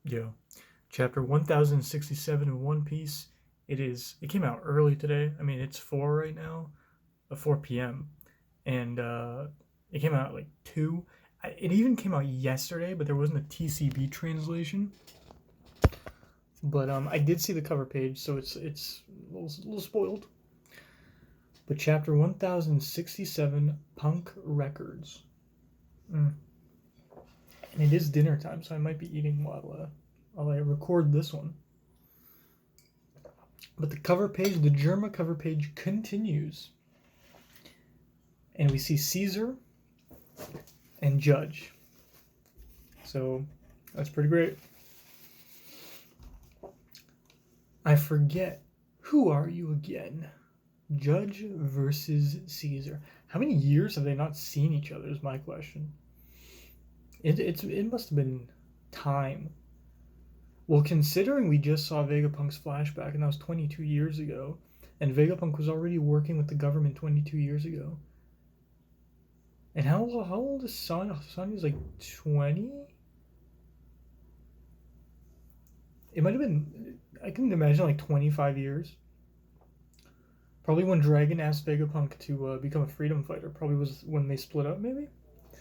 Yo, chapter 1067 in One Piece. It came out early today. I mean, it's 4 right now, 4 p.m. And it came out at like 2. It even came out yesterday, but there wasn't a TCB translation. But I did see the cover page, so it's a little spoiled. But chapter 1067, Punk Records. And it is dinner time, so I might be eating while I record this one. But the cover page, the Germa cover page continues. And we see Caesar and Judge. So that's pretty great. I forget. Who are you again? Judge versus Caesar. How many years have they not seen each other is my question. It must have been time. Well, considering we just saw Vegapunk's flashback, and that was 22 years ago, and Vegapunk was already working with the government 22 years ago. And how old is Sonya? Sonya's like 20? It might have been, I can imagine like 25 years. Probably when Dragon asked Vegapunk to become a freedom fighter. Probably was when they split up, maybe?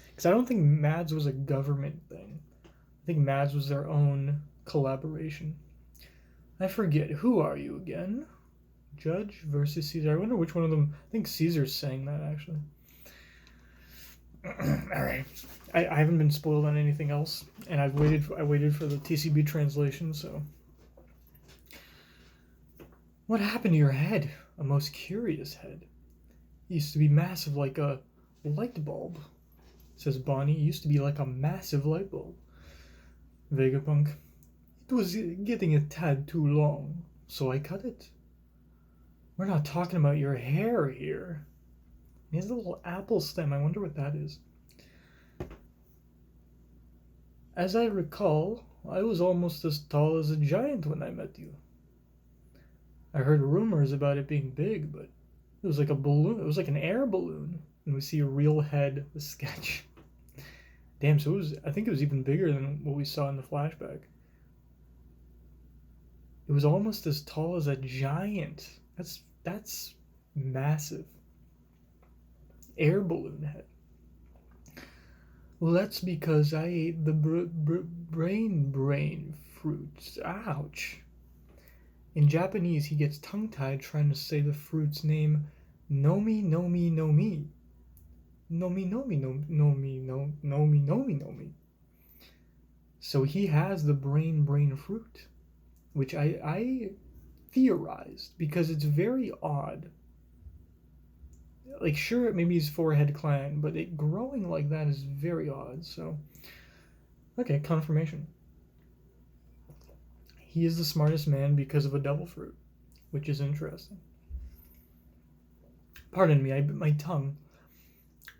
Because I don't think Mads was a government thing. I think Mads was their own collaboration. I forget. Who are you again? Judge versus Caesar. I wonder which one of them. I think Caesar's saying that, actually. Alright. I haven't been spoiled on anything else, and I waited for the TCB translation, so. What happened to your head? A most curious head. It used to be massive like a light bulb, says Bonnie. It used to be like a massive light bulb. Vegapunk. It was getting a tad too long, so I cut it. We're not talking about your hair here. He has a little apple stem. I wonder what that is. As I recall, I was almost as tall as a giant when I met you. I heard rumors about it being big, but it was like a balloon. It was like an air balloon. And we see a real head, a sketch. Damn, so I think it was even bigger than what we saw in the flashback. It was almost as tall as a giant. That's massive. Air balloon head. Well, that's because I ate the brain fruits. Ouch. In Japanese, he gets tongue-tied trying to say the fruit's name, Nomi, Nomi, Nomi. Nomi, Nomi, Nomi, Nomi, Nomi, Nomi. So he has the brain fruit, which I theorized because it's very odd. Like, sure, maybe he's forehead clan, but it growing like that is very odd, so. Okay, confirmation. He is the smartest man because of a devil fruit, which is interesting. Pardon me, I bit my tongue.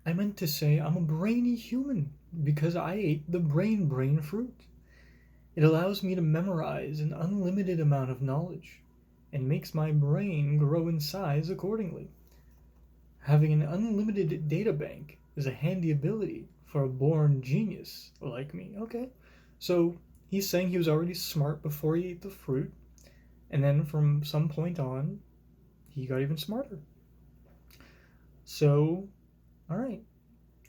I meant to say I'm a brainy human because I ate the brain fruit. It allows me to memorize an unlimited amount of knowledge and makes my brain grow in size accordingly. Having an unlimited data bank is a handy ability for a born genius like me. Okay, so he's saying he was already smart before he ate the fruit, and then from some point on, he got even smarter. So, alright,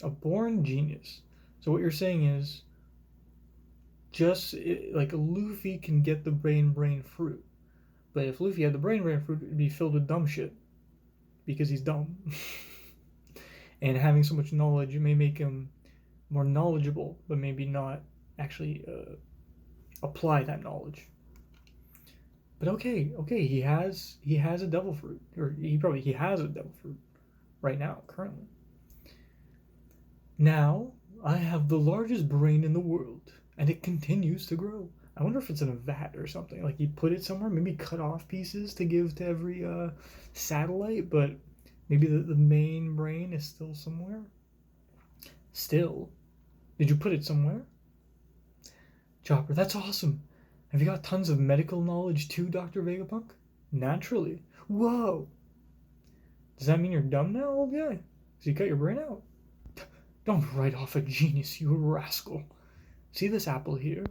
a born genius. So what you're saying is, just like Luffy can get the brain fruit, but if Luffy had the brain fruit, it'd be filled with dumb shit, because he's dumb. And having so much knowledge, it may make him more knowledgeable, but maybe not actually apply that knowledge. But okay, he has a devil fruit, or he has a devil fruit right now, currently. Now I have the largest brain in the world, and it continues to grow. I wonder if it's in a vat or something. Like you put it somewhere, maybe cut off pieces to give to every satellite, but maybe the main brain is still somewhere. Still, did you put it somewhere? Chopper, that's awesome. Have you got tons of medical knowledge too, Dr. Vegapunk? Naturally. Whoa! Does that mean you're dumb now, old guy? So you cut your brain out? Don't write off a genius, you rascal. See this apple here?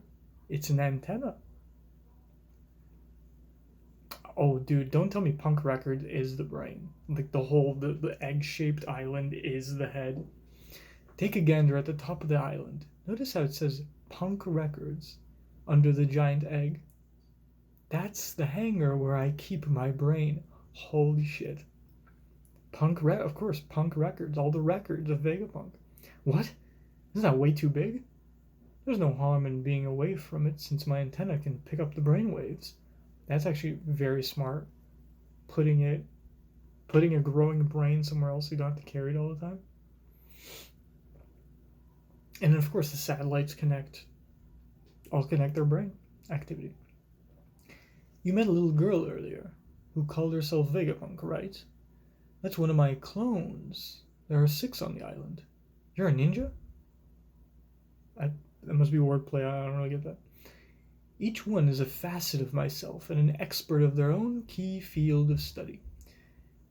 It's an antenna. Oh, dude, don't tell me Punk Records is the brain. Like the egg-shaped island is the head. Take a gander at the top of the island. Notice how it says Punk Records under the giant egg. That's the hangar where I keep my brain. Holy shit. Of course, Punk Records, all the records of Vegapunk. What? Isn't that way too big? There's no harm in being away from it since my antenna can pick up the brain waves. That's actually very smart. Putting a growing brain somewhere else so you don't have to carry it all the time. And then of course the satellites all connect their brain activity. You met a little girl earlier who called herself Vegapunk, right? That's one of my clones. There are 6 on the island. You're a ninja? That must be wordplay, I don't really get that. Each one is a facet of myself and an expert of their own key field of study.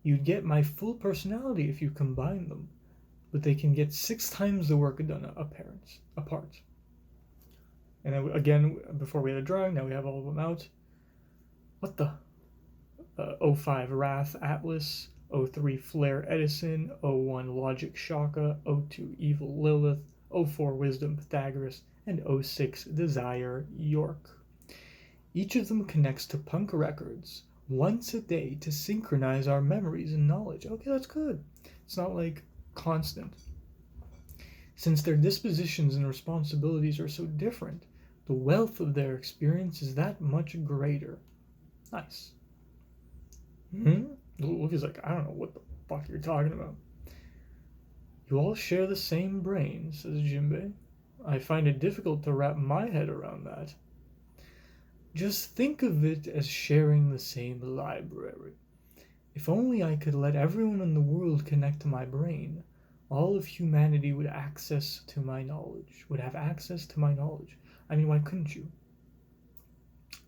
You'd get my full personality if you combine them, but they can get 6 times the work done apart. And then again, before we had a drawing, now we have all of them out. What the? 05 Wrath Atlas, 03 Flare Edison, 01 Logic Shaka, 02 Evil Lilith, 04 Wisdom Pythagoras, and 06 Desire York. Each of them connects to Punk Records once a day to synchronize our memories and knowledge. Okay, that's good. It's not like constant. Since their dispositions and responsibilities are so different, the wealth of their experience is that much greater. Nice. Luffy's like, I don't know what the fuck you're talking about. You all share the same brain, says Jinbei. I find it difficult to wrap my head around that. Just think of it as sharing the same library. If only I could let everyone in the world connect to my brain, all of humanity would have access to my knowledge. I mean, why couldn't you?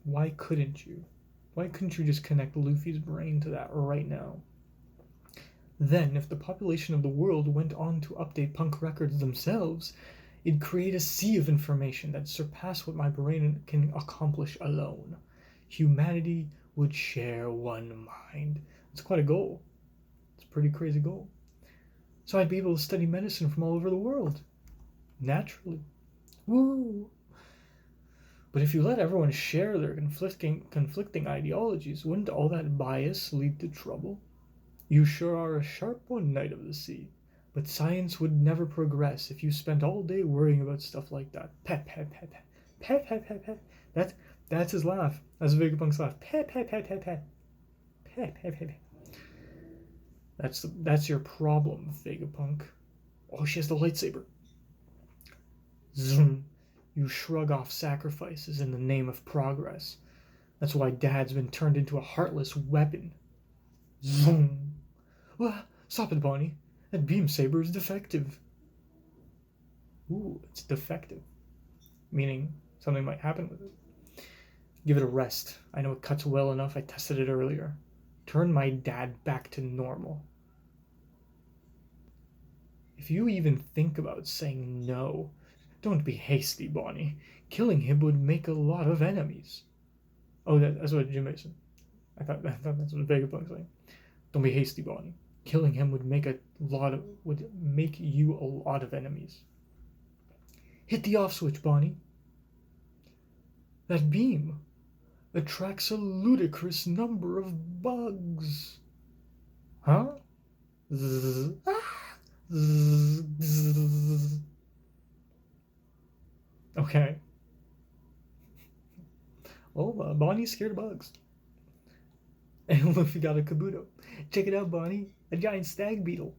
Why couldn't you just connect Luffy's brain to that right now? Then, if the population of the world went on to update Punk Records themselves, it'd create a sea of information that surpassed what my brain can accomplish alone. Humanity would share one mind. It's quite a goal. It's a pretty crazy goal. So I'd be able to study medicine from all over the world. Naturally. Woo! But if you let everyone share their conflicting ideologies, wouldn't all that bias lead to trouble? You sure are a sharp one, Knight of the Sea. But science would never progress if you spent all day worrying about stuff like that. Pet, pet, pet, pet. Pet, pet, pet, pet. That's his laugh. That's Vegapunk's laugh. Pet, pet, pet, pet, pet. Pet, pet, pet, pet. That's your problem, Vegapunk. Oh, she has the lightsaber. Zoom. You shrug off sacrifices in the name of progress. That's why Dad's been turned into a heartless weapon. Zoom. Stop it, Bonnie. That beam saber is defective. Ooh, it's defective. Meaning something might happen with it. Give it a rest. I know it cuts well enough. I tested it earlier. Turn my dad back to normal. If you even think about saying no, don't be hasty, Bonnie. Killing him would make a lot of enemies. Oh, that's what Jinbei said. I thought that's what Vegapunk saying. Don't be hasty, Bonnie. Killing him would make you a lot of enemies. Hit the off switch, Bonnie. That beam attracts a ludicrous number of bugs. Huh? Zzz. Zzz. Zzz. Okay. Oh, Bonnie's scared of bugs. And Luffy got a Kabuto. Check it out, Bonnie. A giant stag beetle.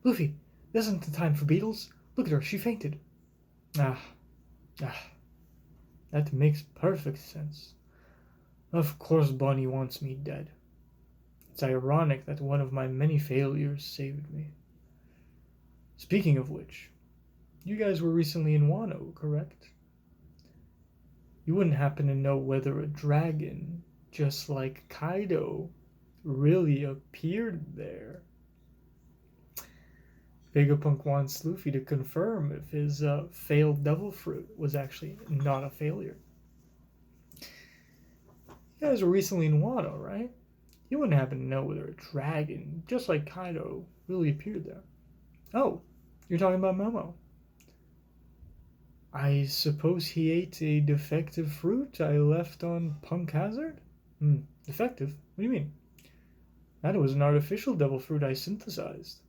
Luffy, this isn't the time for beetles. Look at her, she fainted. That makes perfect sense. Of course Bonnie wants me dead. It's ironic that one of my many failures saved me. Speaking of which, you guys were recently in Wano, correct? You wouldn't happen to know whether a dragon, just like Kaido, really appeared there. Vegapunk wants Luffy to confirm if his failed devil fruit was actually not a failure. You guys were recently in Wano, right? You wouldn't happen to know whether a dragon, just like Kaido, really appeared there. Oh, you're talking about Momo. I suppose he ate a defective fruit I left on Punk Hazard? Defective? What do you mean? That was an artificial devil fruit I synthesized.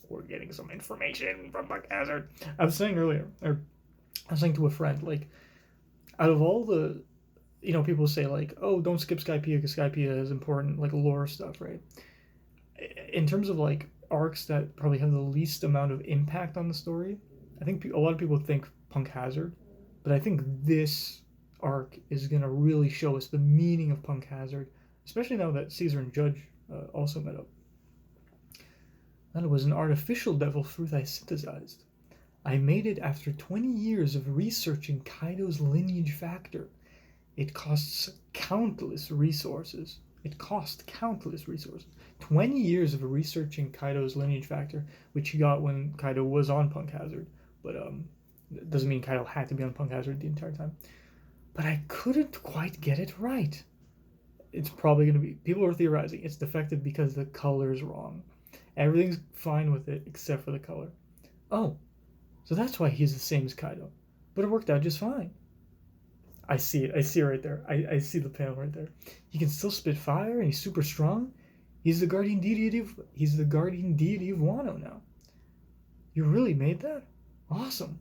We're getting some information from Punk Hazard. I was saying earlier, or I was saying to a friend, like, out of all the, people say, like, oh, don't skip Skypiea because Skypiea is important, like, lore stuff, right? In terms of, like, arcs that probably have the least amount of impact on the story, I think a lot of people think Punk Hazard, but I think this arc is going to really show us the meaning of Punk Hazard, especially now that Caesar and Judge also met up. That was an artificial devil fruit I synthesized. I made it after 20 years of researching Kaido's lineage factor. It costs countless resources. 20 years of researching Kaido's lineage factor, which he got when Kaido was on Punk Hazard. But it doesn't mean Kaido had to be on Punk Hazard the entire time. But I couldn't quite get it right. It's probably going to be... People are theorizing it's defective because the color's wrong. Everything's fine with it except for the color. Oh, so that's why he's the same as Kaido. But it worked out just fine. I see it. I see it right there. I see the panel right there. He can still spit fire and he's super strong. He's the guardian deity of Wano now. You really made that? Awesome.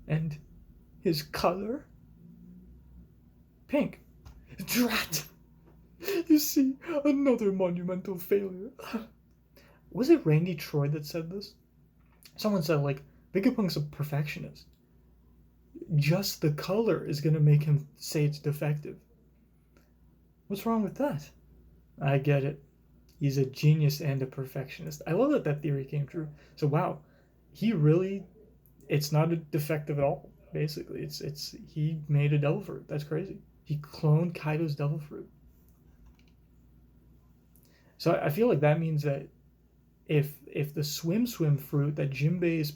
And his color? Pink. Drat! You see, another monumental failure. Was it Randy Troy that said this? Someone said, like, Vegapunk's a perfectionist. Just the color is going to make him say it's defective. What's wrong with that? I get it. He's a genius and a perfectionist. I love that theory came true. So, wow. It's not a defective at all, basically. He made a devil fruit. That's crazy. He cloned Kaido's devil fruit. So I feel like that means that if the swim fruit that Jinbei's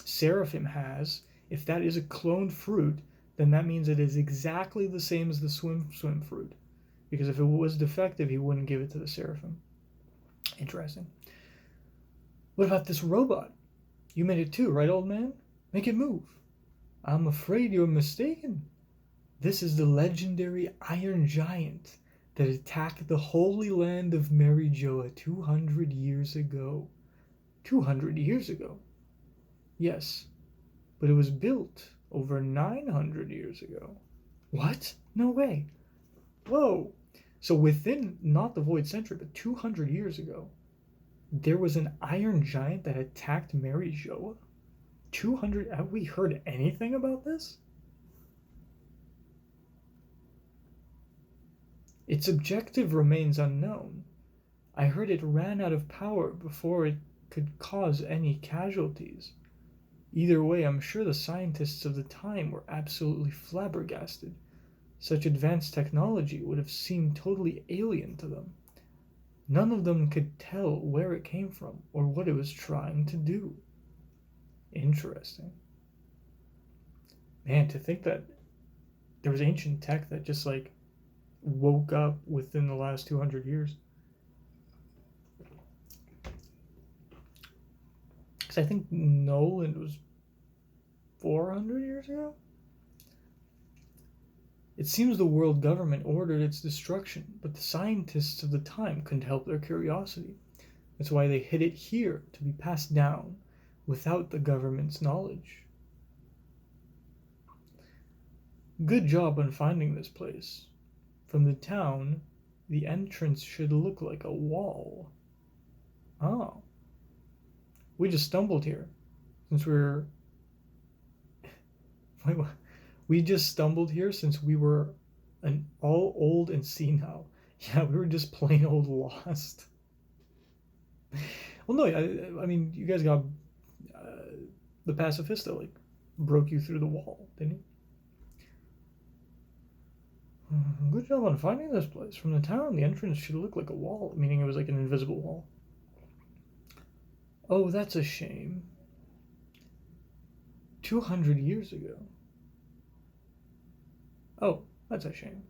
Seraphim has, if that is a cloned fruit, then that means it is exactly the same as the swim fruit. Because if it was defective, he wouldn't give it to the Seraphim. Interesting. What about this robot? You made it too, right, old man? Make it move. I'm afraid you're mistaken. This is the legendary Iron Giant that attacked the Holy Land of Marijoa 200 years ago. 200 years ago? Yes, but it was built over 900 years ago. What? No way. Whoa. So within, not the Void Century, but 200 years ago, there was an Iron Giant that attacked Marijoa? 200? Have we heard anything about this? Its objective remains unknown. I heard it ran out of power before it could cause any casualties. Either way, I'm sure the scientists of the time were absolutely flabbergasted. Such advanced technology would have seemed totally alien to them. None of them could tell where it came from or what it was trying to do. Interesting. Man, to think that there was ancient tech that just like woke up within the last 200 years. Because I think Nolan was 400 years ago? It seems the world government ordered its destruction, but the scientists of the time couldn't help their curiosity. That's why they hid it here to be passed down without the government's knowledge. Good job on finding this place. From the town, the entrance should look like a wall. Oh. We just stumbled here. Since we're... We just stumbled here since we were all old and senile. Yeah, we were just plain old lost. Well, no, I mean, you guys got... the pacifista, like, broke you through the wall, didn't he? Good job on finding this place. From the town, the entrance should look like a wall, meaning it was like an invisible wall. Oh, that's a shame. 200 years ago. Oh, that's a shame.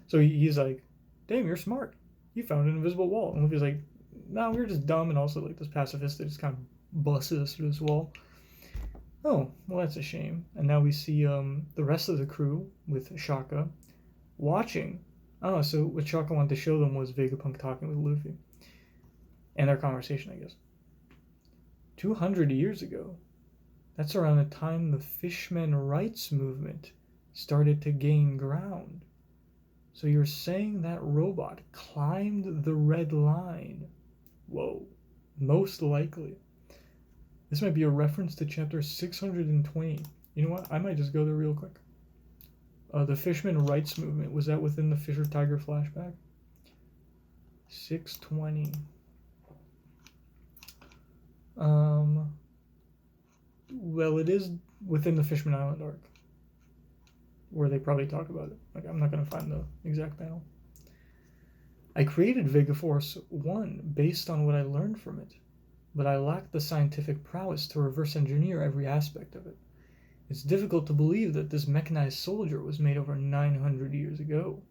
So he's like, damn, you're smart. You found an invisible wall. And Luffy's like, no, we're just dumb and also like this pacifist that just kind of busted us through this wall. Oh, well, that's a shame. And now we see the rest of the crew with Shaka watching. Oh, so what Shaka wanted to show them was Vegapunk talking with Luffy. And their conversation, I guess. 200 years ago. That's around the time the Fishmen rights movement started to gain ground. So you're saying that robot climbed the red line? Whoa, most likely. This might be a reference to chapter 620. You know what? I might just go there real quick. The Fishman rights movement, was that within the Fisher Tiger flashback? 620. Well, it is within the Fishman Island arc, where they probably talk about it. Like, I'm not going to find the exact panel. I created Vegaforce 1 based on what I learned from it, but I lacked the scientific prowess to reverse engineer every aspect of it. It's difficult to believe that this mechanized soldier was made over 900 years ago.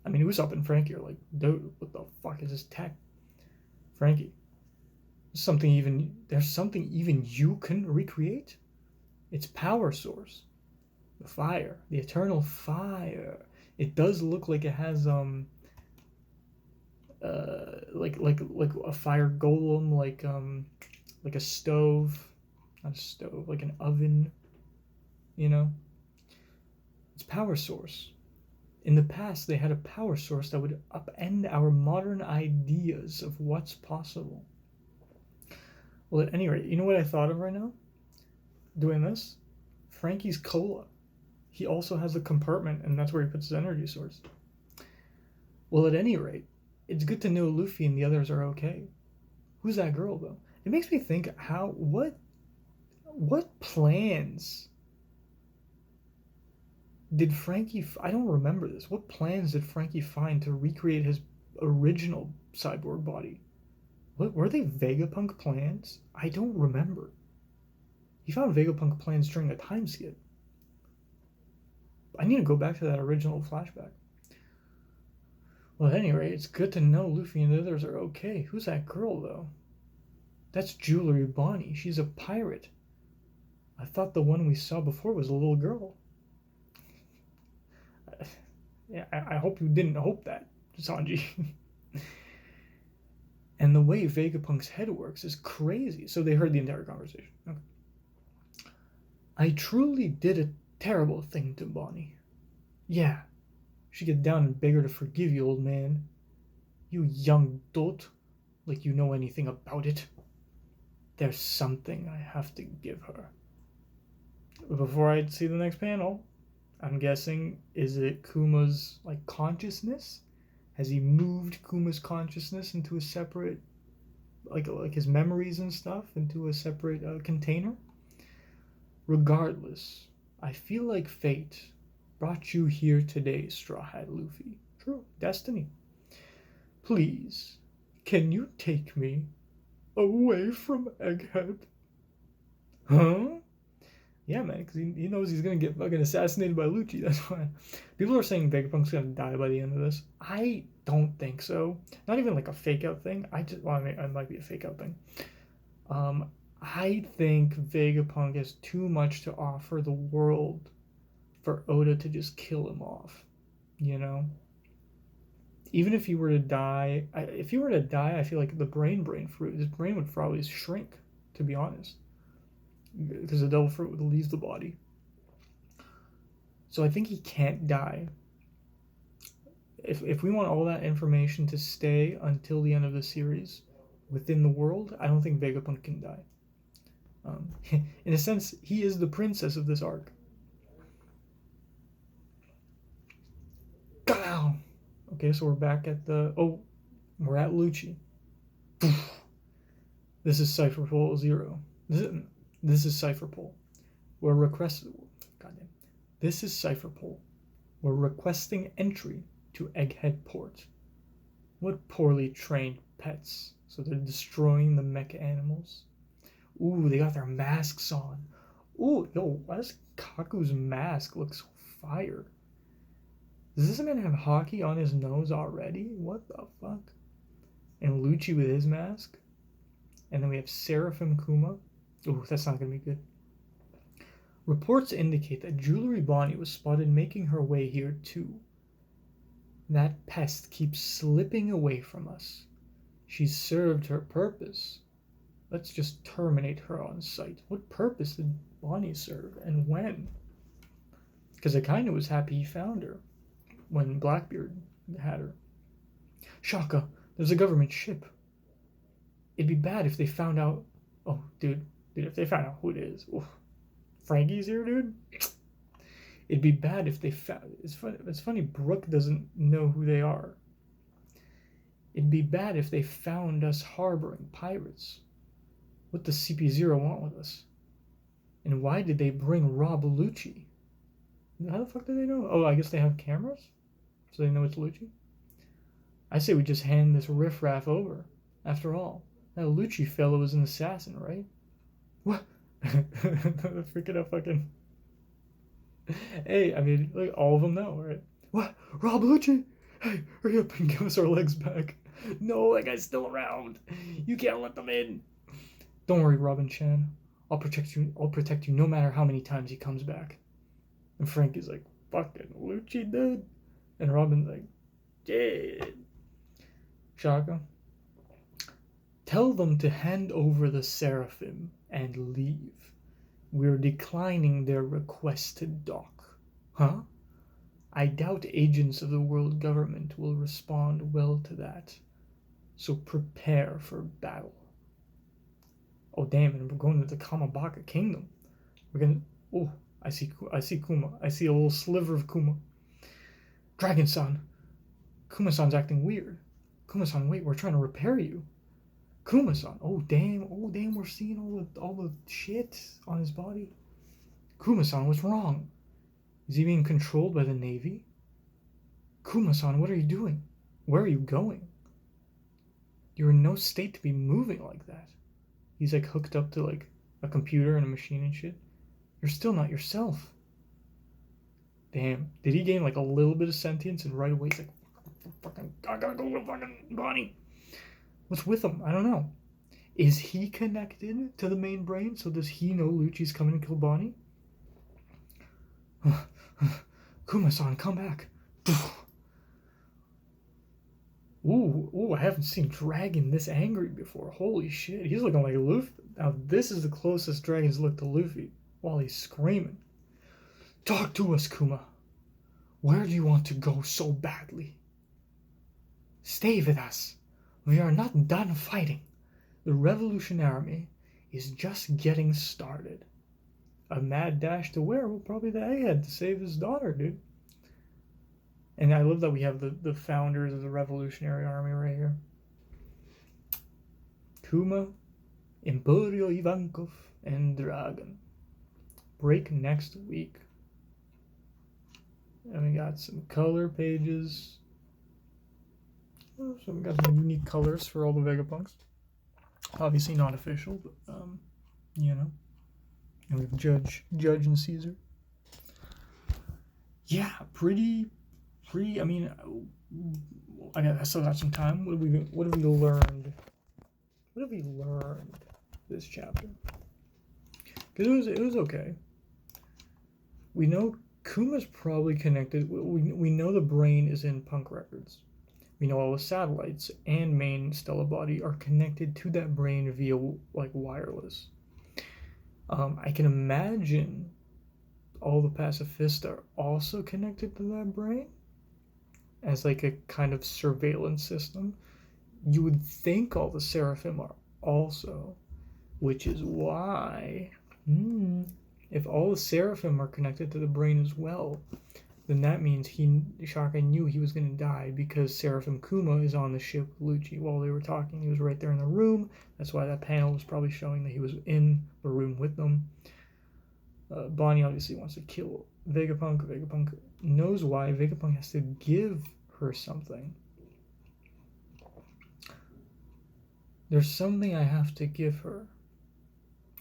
I mean, Usopp and Frankie are like, dude, what the fuck is this tech? Frankie, there's something even you can recreate? Its power source. The fire. The eternal fire. It does look like it has like a fire golem, like a stove. Not a stove, like an oven. You know? Its power source. In the past, they had a power source that would upend our modern ideas of what's possible. Well, at any rate, you know what I thought of right now? Doing this? Frankie's cola. He also has a compartment, and that's where he puts his energy source. Well, at any rate, it's good to know Luffy and the others are okay. Who's that girl, though? It makes me think, what plans did Frankie, I don't remember this. What plans did Frankie find to recreate his original cyborg body? What were they, Vegapunk plans? I don't remember. He found Vegapunk plans during a time skip. I need to go back to that original flashback. Well, at any rate, it's good to know Luffy and the others are okay. Who's that girl, though? That's Jewelry Bonnie. She's a pirate. I thought the one we saw before was a little girl. Yeah, I hope you didn't hope that, Sanji. And the way Vegapunk's head works is crazy. So they heard the entire conversation. Okay. I truly did a terrible thing to Bonnie. Yeah, she get down and beg her to forgive you, old man. You young dolt, like you know anything about it. There's something I have to give her. Before I see the next panel, I'm guessing, is it Kuma's like consciousness? Has he moved Kuma's consciousness into a separate, like his memories and stuff, into a separate container? Regardless, I feel like fate brought you here today, Straw Hat Luffy. True, destiny. Please, can you take me away from Egghead? Huh? Yeah, man, because he knows he's going to get fucking assassinated by Lucci. That's why. People are saying Vegapunk's going to die by the end of this. I don't think so. Not even like a fake out thing. I mean, it might be a fake out thing. I think Vegapunk has too much to offer the world for Oda to just kill him off. You know? Even if he were to die, I feel like the brain fruit, his brain would probably shrink, to be honest. Because the devil fruit would leave the body. So I think he can't die. If we want all that information to stay until the end of the series within the world, I don't think Vegapunk can die. In a sense, he is the princess of this arc. Okay, so we're back at we're at Lucci. This is Cypher Pole 0. This is Cypher Pole. This is Cypher Pole. We're requesting entry to Egghead Port. What poorly trained pets. So they're destroying the mecha animals. Ooh, they got their masks on. Ooh, yo, why does Kaku's mask look so fire? Does this man have hockey on his nose already? What the fuck? And Lucci with his mask. And then we have Seraphim Kuma. Ooh, that's not gonna be good. Reports indicate that Jewelry Bonnie was spotted making her way here too. That pest keeps slipping away from us. She's served her purpose. Let's just terminate her on sight. What purpose did Bonnie serve, and when? Because I kind of was happy he found her when Blackbeard had her. Shaka, there's a government ship. It'd be bad if they found out. Oh, dude, if they found out who it is. Oof. Frankie's here, dude. It'd be bad if they found. It's funny. Brooke doesn't know who they are. It'd be bad if they found us harboring pirates. What does CP0 want with us? And why did they bring Rob Lucci? How the fuck do they know? Oh, I guess they have cameras? So they know it's Lucci? I say we just hand this riffraff over. After all, that Lucci fellow is an assassin, right? What? Freaking out fucking... Hey, I mean, like, all of them know, right? What? Rob Lucci? Hey, hurry up and give us our legs back. No, that guy's still around. You can't let them in. Don't worry, Robin Chan. I'll protect you no matter how many times he comes back. And Frank is like, fucking Lucci, dude. And Robin's like, yeah. Shaka, tell them to hand over the Seraphim and leave. We're declining their request to dock. Huh? I doubt agents of the world government will respond well to that. So prepare for battle. Oh damn, and we're going to the Kamabaka Kingdom. We're gonna... Oh, I see Kuma. I see a little sliver of Kuma. Dragon-san. Kuma-san's acting weird. Kuma-san, wait, we're trying to repair you. Kuma-san. Oh damn, we're seeing all the shit on his body. Kuma-san, what's wrong? Is he being controlled by the Navy? Kuma-san, what are you doing? Where are you going? You're in no state to be moving like that. He's like hooked up to like a computer and a machine and shit. You're still not yourself. Damn. Did he gain like a little bit of sentience and right away he's like, fucking, I gotta go to fucking Bonnie. What's with him? I don't know. Is he connected to the main brain? So does he know Lucci's coming to kill Bonnie? Kuma-san, come back. Ooh, I haven't seen Dragon this angry before. Holy shit, he's looking like Luffy. Now this is the closest Dragon's looked to Luffy while he's screaming. Talk to us, Kuma. Where do you want to go so badly? Stay with us. We are not done fighting. The Revolution Army is just getting started. A mad dash to where? Well, probably the Egghead to save his daughter, dude. And I love that we have the founders of the Revolutionary Army right here. Kuma, Emporio Ivankov, and Dragon. Break next week. And we got some color pages. So we got some unique colors for all the Vegapunks. Obviously not official, but you know. And we have Judge and Caesar. Yeah, pretty. I mean, I still got some time. What have we learned? What have we learned this chapter? Because it was okay. We know Kuma's probably connected. We know the brain is in Punk Records. We know all the satellites and main Stella body are connected to that brain via like wireless. I can imagine all the pacifista are also connected to that brain as like a kind of surveillance system. You would think all the Seraphim are also, which is why if all the Seraphim are connected to the brain as well, then that means Shaka knew he was going to die because Seraphim Kuma is on the ship with Lucci while they were talking. He was right there in the room. That's why that panel was probably showing that he was in the room with them. Bonnie obviously wants to kill Vegapunk. Vegapunk knows why. Vegapunk has to give her something. There's something I have to give her.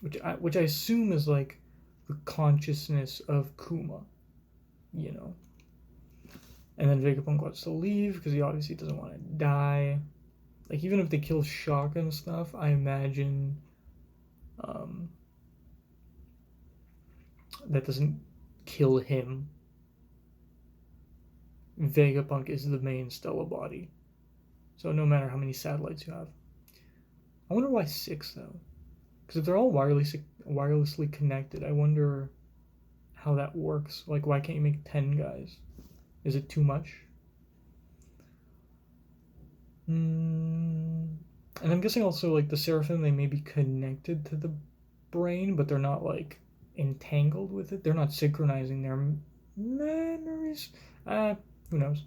which I assume is like the consciousness of Kuma, you know. And then Vegapunk wants to leave because he obviously doesn't want to die. Like, even if they kill Shaka and stuff, I imagine um, that doesn't kill him. Vegapunk is the main Stella body. So no matter how many satellites you have. I wonder why 6, though. Because if they're all wirelessly connected, I wonder how that works. Like, why can't you make 10 guys? Is it too much? And I'm guessing also, like, the Seraphim, they may be connected to the brain, but they're not, like, entangled with it. They're not synchronizing their memories. Who knows?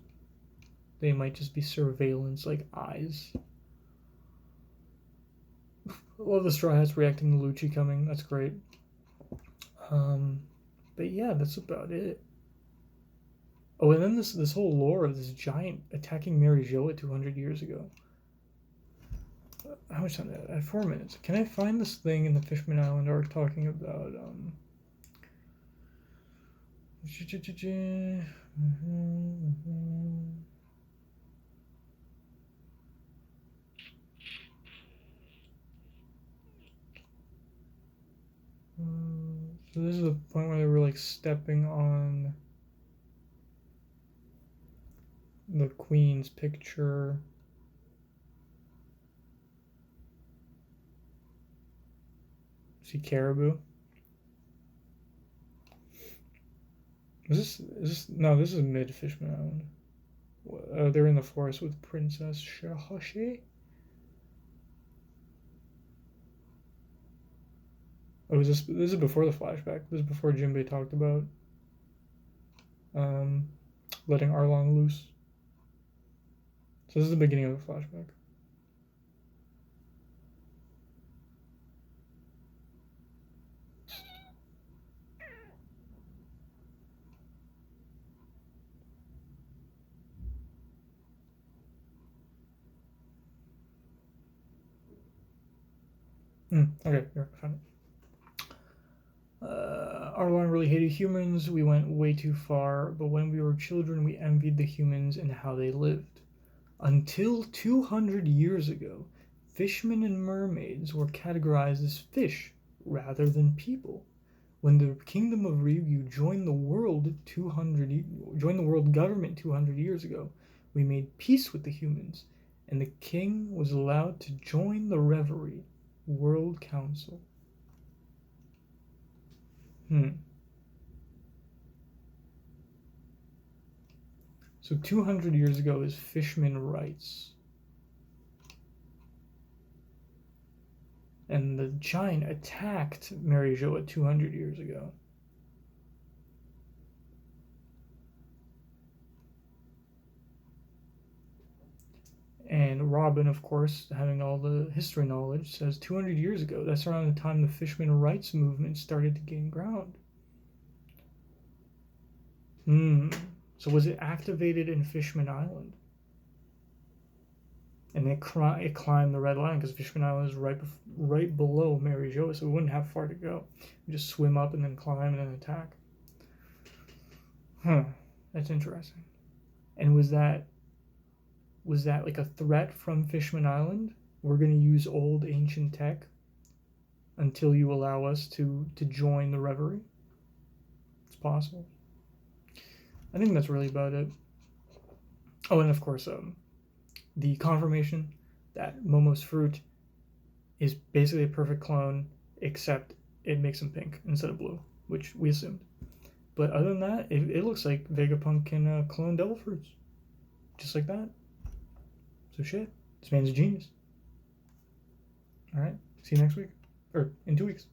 They might just be surveillance, like, eyes. I love the Straw Hats reacting to Lucci coming. That's great. But yeah, that's about it. Oh, and then this whole lore of this giant attacking Mary Jo 200 years ago. How much time did I have? 4 minutes. Can I find this thing in the Fishman Island arc talking about so this is the point where they were like stepping on the Queen's picture. See Caribou? Is this no, this is mid Fishman Island. They're in the forest with Princess Shahashi. Oh, this is before the flashback. This is before Jinbei talked about letting Arlong loose. So this is the beginning of the flashback. Okay, here, I found it. Arlong really hated humans. We went way too far, but when we were children, we envied the humans and how they lived. Until 200 years ago, fishmen and mermaids were categorized as fish rather than people. When the kingdom of Ryukyu joined the world government 200 years ago, we made peace with the humans, and the king was allowed to join the Reverie World Council. So 200 years ago is Fishman rights. And the giant attacked Mary Jo 200 years ago. And Robin, of course, having all the history knowledge, says 200 years ago. That's around the time the Fishman rights movement started to gain ground. So was it activated in Fishman Island? And it climbed the red line because Fishman Island is right below Mary Jo, so we wouldn't have far to go. We just swim up and then climb and then attack. That's interesting. And was that like a threat from Fishman Island? We're going to use old ancient tech until you allow us to join the Reverie? It's possible. I think that's really about it. Oh, and of course, the confirmation that Momo's fruit is basically a perfect clone, except it makes him pink instead of blue, which we assumed. But other than that, it looks like Vegapunk can clone devil fruits. Just like that. So shit, this man's a genius. Alright, see you next week. Or in 2 weeks.